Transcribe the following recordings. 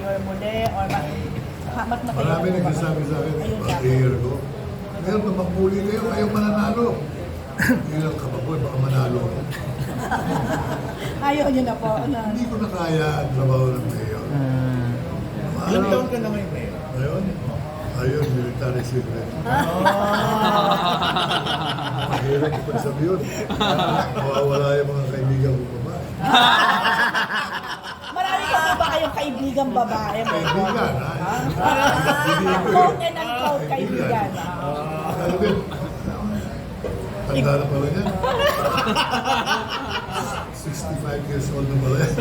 mayor muli or mas matayo? Marami nagsasabi sa akin, Ayun mga nga. year ko, ngayon tumakbuli kayo, ayaw mananalo. Hindi lang kapaboy, baka manalo ako. Ayaw niyo na po. Ano? Hindi ko na kaya ang trabaho ng mayor. Ilang taon ka na ngayon, Mayor? Ngayon, ayun, military secret. Mahirap ipagsabi yun. Mawawala yung mga kaibigan ko pa ba? Marami pa po ba kayong kaibigang babae? Kaibigan, ha? Quote and unquote kaibigan. Alvin, tanda na pala yan. 65 years old na pala yan.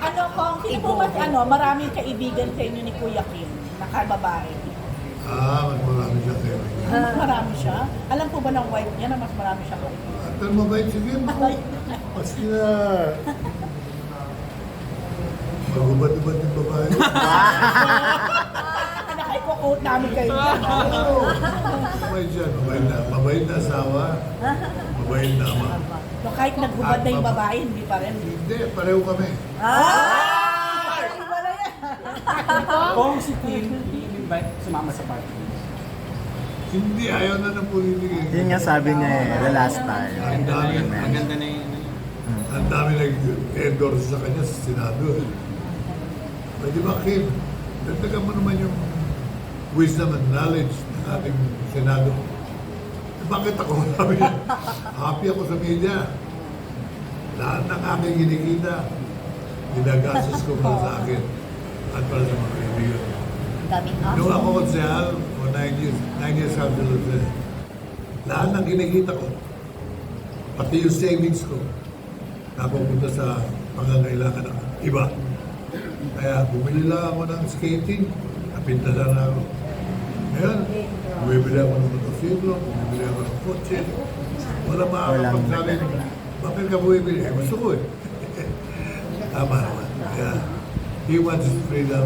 Ano kung sino po mas maraming kaibigan sa inyo ni Kuya Kim, nakababae? Mas marami siya kayo. Mas marami siya? Alam po ba ng wife niya na mas marami siya kaibigan? At ang mabait si Kim, maski na magubad-ubad yung babae. Naka-quote namin kayo. Mabait siya, mabait na asawa, mabait na ama. So kahit naghubad na yung babae, hindi pa rin. Hindi, pareho kami. Iba na yan. Kung si Kim, i-invite sumama sa party. Hindi, ayaw na ng politika. Yun nga sabi niya the last time. Ang dami, Maganda na yun. ang dami nag-endorse sa kanya sa Senado. Pwede ba, Kim? Dagdagan mo naman yung wisdom and knowledge ng ating Senado. Bakit ako? Sabi niya, happy ako sa media. Lahat ng aking kinikita, ginagastos ko para sa akin at para sa mga kaibigan. Daming Nung ako konsehal, o 9 years after the lahat ng kinikita ko, pati yung savings ko, napupunta sa pangangailangan ng iba. Kaya bumili lang ako ng skating, napinta lang ako. Ngayon, bumibili ako ng motosiklo, bumibili ako ng kotse. Wala makakapagsabi, bakit ka bumibili? Gusto ko eh. Tama naman. Kaya, he wants freedom.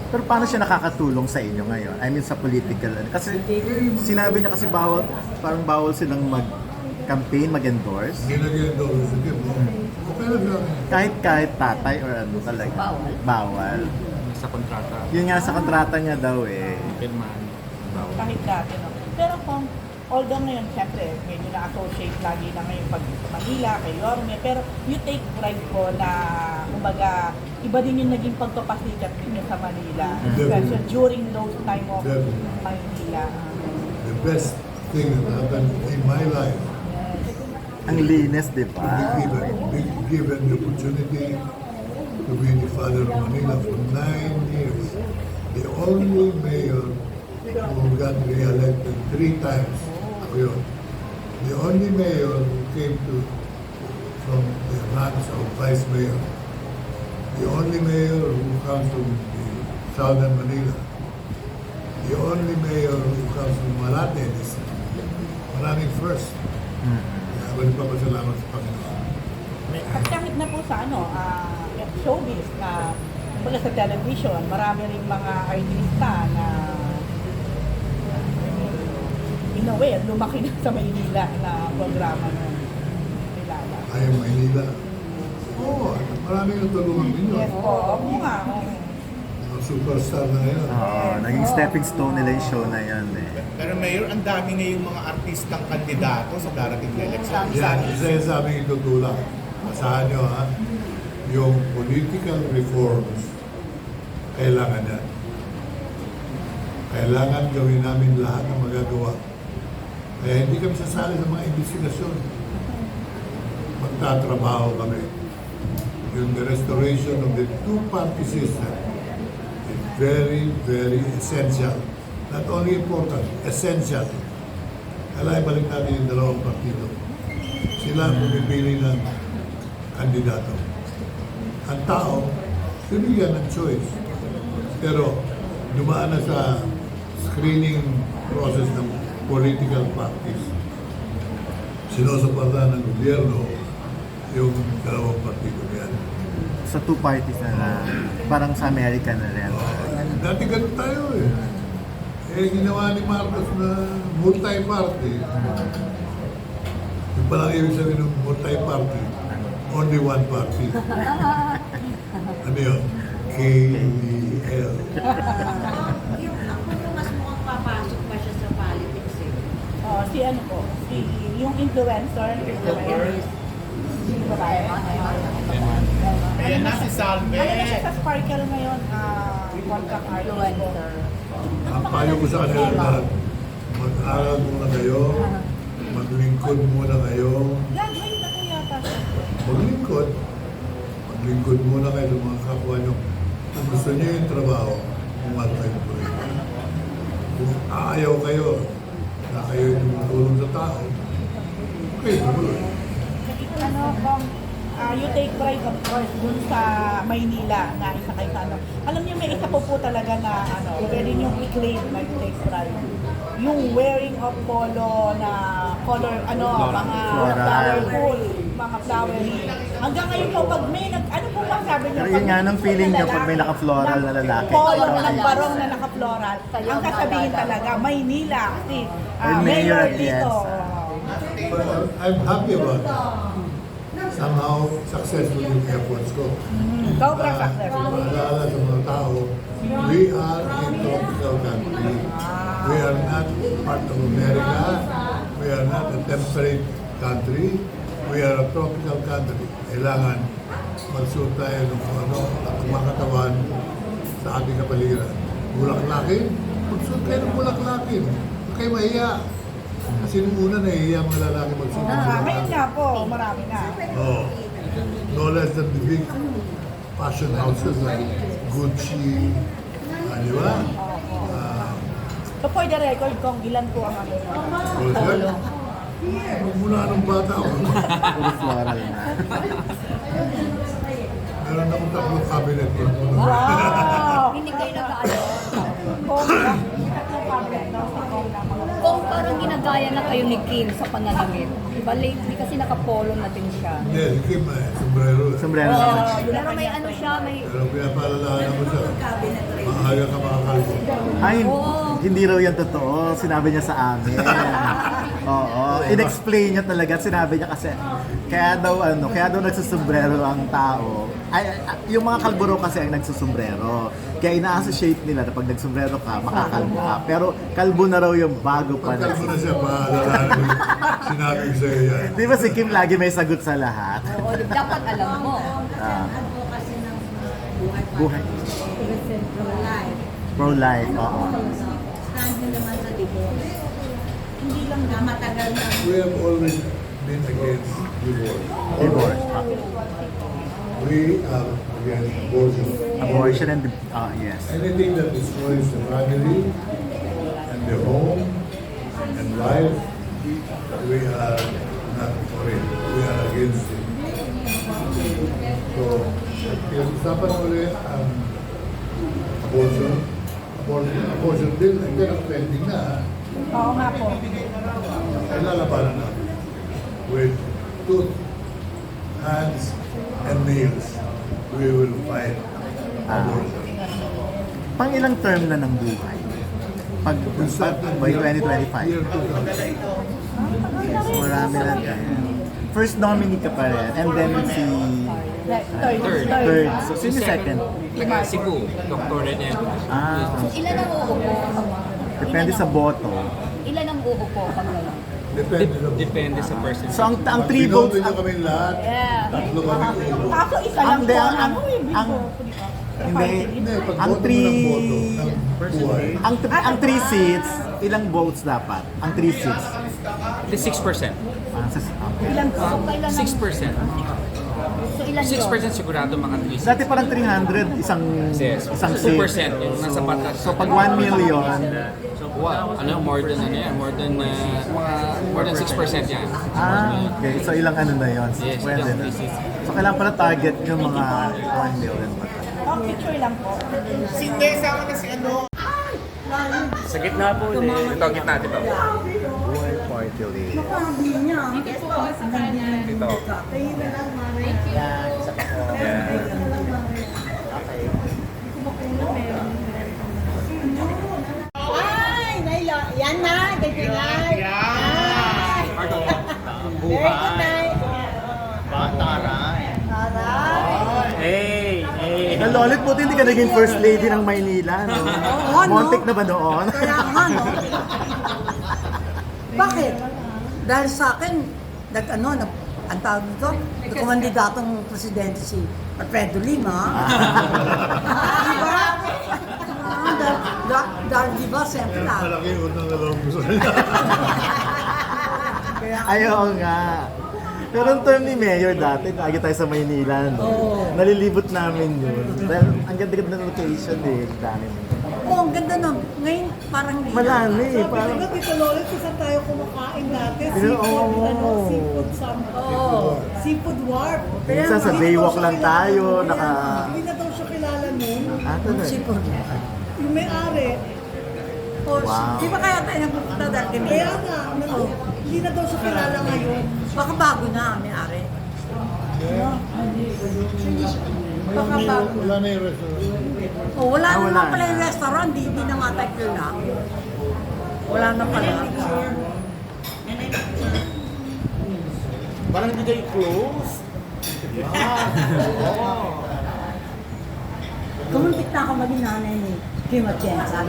Pero paano siya nakakatulong sa inyo ngayon? I mean sa political. Kasi sinabi niya kasi parang bawal silang mag-campaign, mag-endorse. Hindi nag-endorse sa Kim. Okay lang sa akin. Kahit tatay or ano talaga. Bawal. Sa kontrata. Yun nga sa kontrata niya daw eh. Pirmahan. kahit dati, no? Pero kung, although ngayon, syempre, medyo na-associate lagi na ngayon pag Manila, kay Yorme, pero you take pride po na, kumbaga, iba din yung naging pagpapasikat ninyo sa Manila. Especially during those time of Manila. The best thing that happened in my life, Ang linis, di to ba? be given the opportunity to be the father of Manila for 9 years. The only mayor who got re-elected 3 times. Ako yun. The only mayor who came from the ranks of vice mayor. The only mayor who comes from the southern Manila. The only mayor who comes from Malate. Maraming first. Kaya ako nagpapasalamat sa Panginoon. At kahit na po sa showbiz na kumbaga sa television, marami rin mga artista na in a way, lumaki na sa Maynila na programa na kilala. Ayaw Maynila. Oo, maraming natulungan ninyo. Yes po, oo nga. Mga superstar na ngayon. Oo, naging stepping stone nila yung show na yan eh. Pero Mayor, ang dami ngayong mga artistang kandidato sa darating na eleksyon. Yan, isa yung sa aming itutulak. Masahan nyo ha, yung political reforms, kailangan yan. Kailangan gawin namin lahat ng magagawa. Kaya hindi kami sasali sa mga investigasyon. Magtatrabaho kami. Yung the restoration of the two-party system is very, very essential. Not only important, essential. Kailangan balik natin yung dalawang partido. Sila ang pumipili ng kandidato. Ang tao, binigyan ng choice. Pero dumaan na sa screening process ng political parties. Sinusuportahan ng gobyerno yung dalawang partido yan. Sa two parties na parang sa America na rin. Dati ganun tayo eh. Eh, ginawa ni Marcos na multi-party. Yung palang ibig sabihin ng multi-party, only one party. Ano yun? KDL. Ako yung mas mukhang papasok pa siya sa politics eh. Oh, si ano po? Si, yung influencer. Sino ba tayo? Ayan na si Salve. Ano na siya sa Sparkle ngayon? Contract influencer. Ang payo ko sa kanila lahat, mag-aral muna kayo, maglingkod muna kayo, Graduate na po yata siya. maglingkod muna kayo sa mga kapwa nyo. Kung gusto nyo yung trabaho, pumal kayo po rin. Kung aayaw kayo, na kayo yung tumutulong sa tao, okay, tuloy. Ano, kung you take pride of course dun sa Maynila na isa kay ano. Alam niyo may isa po talaga na ano, pwede niyo i-claim na you take pride. Yung wearing of polo na color, ano, mga flowerful, mga flowery. Hanggang ngayon po, pag may ano po masabi niyo? Pero yun nga nung feeling niyo pag may naka-floral na lalaki. Polo ng barong na naka-floral. Ang sasabihin talaga, Maynila. Kasi Or mayor mayor at the dito. end. But I'm happy about it. Somehow, successful yung efforts ko. Sobrang successful. Maalala sa mga tao, we are a tropical country. We are not part of America. We are not a temperate country. We are a tropical country. Kailangan magsuot tayo ng ano, at kumakatawan sa ating kapaligiran. Bulaklakin, magsuot kayo ng bulaklakin. Huwag kayo mahiya. Kasi nung una nahihiya mga lalaki magsuot ng Ngayon bulaklakin. nga po, marami na. Oh, no less than the big fashion houses like Gucci, di ba? So for the record, kung ilan po ang ano? Polo. Mula nung bata ako, Puro floral na. meron akong tatlong cabinet. Wow! Hindi kayo nag-ano. Kung tatlong cabinet daw sa kong ng mga Kung parang ginagaya na kayo ni Kim sa pananamit. Diba lately kasi nakapolo na din siya. Hindi, si Kim, sombrero. Sombrero Oo, na. pero may ano siya, may... Pero pinapaalala mo siya, maaga ka makakalbo. Ay, hindi raw yan totoo. Sinabi niya sa amin. Oo. In-explain niya talaga. Sinabi niya kasi, kaya daw nagsusombrero ang tao. Yung mga kalbo raw kasi ang nagsusombrero. Kaya ina-associate nila na pag nagsombrero ka, makakalbo ka. Pero kalbo na raw yung bago pa na. Pagkalbo na siya, maalala mo. Sinabi ko sa'yo yan. Di ba si Kim lagi may sagot sa lahat? Oo, dapat alam mo. Ah, Advocacy ng buhay buhay. pro-life. Pro-life, oo. Stand nyo naman sa divorce. Hindi lang na matagal na. We have always been against divorce. Divorce. We are against abortion. Abortion and, yes. Anything that destroys the family and the home and life, we are not for it. We are against it. So, pinag-usapan ulit ang abortion. Abortion bill, ay kaya pending na. Oo nga po. Ay lalabanan natin with tooth, hands, and nails. We will fight abortion. Pang ilang term na ng buhay? Pag by 2025. Year 2000. Marami na tayo. First nominee ka pa rin. And then si third. So, sino second? Taga Cebu, Dr. Rene. Ah, Ilan ang uupo? depende sa boto. Ilan ang uupo pag gano'n? Depende na po. Depende sa person. So, ang three votes, Binoto nyo kami lahat. Yeah. Tatlo kami ulo. Kaso isa lang Hindi, po ang- ano eh, bigo. ang- hindi, Hindi, pag ang boto mo three, ng boto, ng buhay. ang three seats, ilang votes dapat? Ang three seats. The 6%. Ilan po? So, kailan ang... 6%. So, ilan yun? 6% sigurado mga 3 Dati parang 300, isang Yes. isang So, seat. 2% yung nasa batas. So, pag 1 million, Wow, more than ano yan, more than 6% yan. okay. So, ilang ano na yun? Yes, Pwede ilang na. three seats. So, kailangan pala target yung mga 1 million pa. Oh, picture lang po. Hindi, sama na si ano. Sa gitna po ito, gitna dito. Buhay party list. Dito. Ay, Naila. Yan na, ganyan na. Very good night. Bataray. Aray. Hey, hey. Ang lolit buti hindi ka naging first lady ng Maynila, no? Oo, no? Montik na ba noon? Kaya nga, no? Bakit? Dahil sa akin, ang tawag nito, nagkumandidatong presidente si Alfredo Lima. Di ba? Dahil di ba, siyempre na. Malaki utang na loob ko sa kanya. Ayaw nga. Pero ang term ni Mayor dati, lagi tayo sa Maynila, no? Nalilibot namin yun. Dahil ang ganda-ganda ng location eh. Dami mo. Oo, ang ganda nun. Ngayon, parang hindi. Wala na eh. Parang, Tito Lolit, isa tayo kumakain dati. Oo. Seafood something. Seafood warp. minsan sa Baywalk lang tayo, naka... Hindi na daw siya kilala nun. Talaga. Sipon. Yung may-ari. Wow. Di ba kaya tayo nagpupunta dati? Kaya nga, hindi na daw siya kilala ngayon. Baka bago na, may-ari. Baka bago. Wala na yung restaurant. Oh, wala Ah, wala naman pala na. yung restaurant, hindi na nga tayo kilala. Wala na pala. Parang hindi kayo close. Kumuntik na ako maging nanay ni Kim Atienza.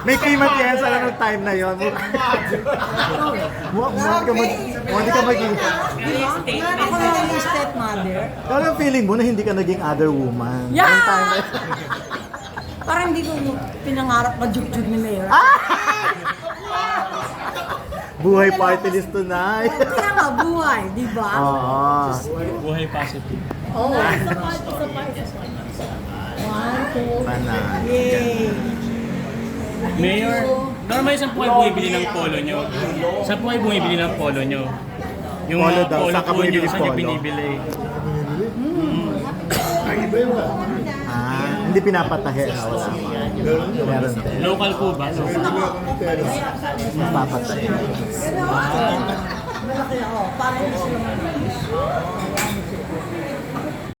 May kimat yan sa nung time na yon. Hindi ka maging... Ako na yung stepmother. Pero ang feeling mo na hindi ka naging other woman. Yeah! Nung time na yun. Parang hindi ko pinangarap mag-jug-jug ni Mayor. Buhay party list tonight. Kaya nga, buhay, di ba? Oo. Buhay positive. Oo. Sana. Yay! Mayor, normal saan po kayo bumibili ng polo nyo? Saan po kayo bumibili ng polo nyo? Yung Polo mga daw, polo saan ka po nyo, bumibili saan nyo polo? binibili? Ay, iba-iba. Hindi pinapatahe. Wala. Meron din. Local po ba? Papatahe. Malaki ako. Parang hindi sila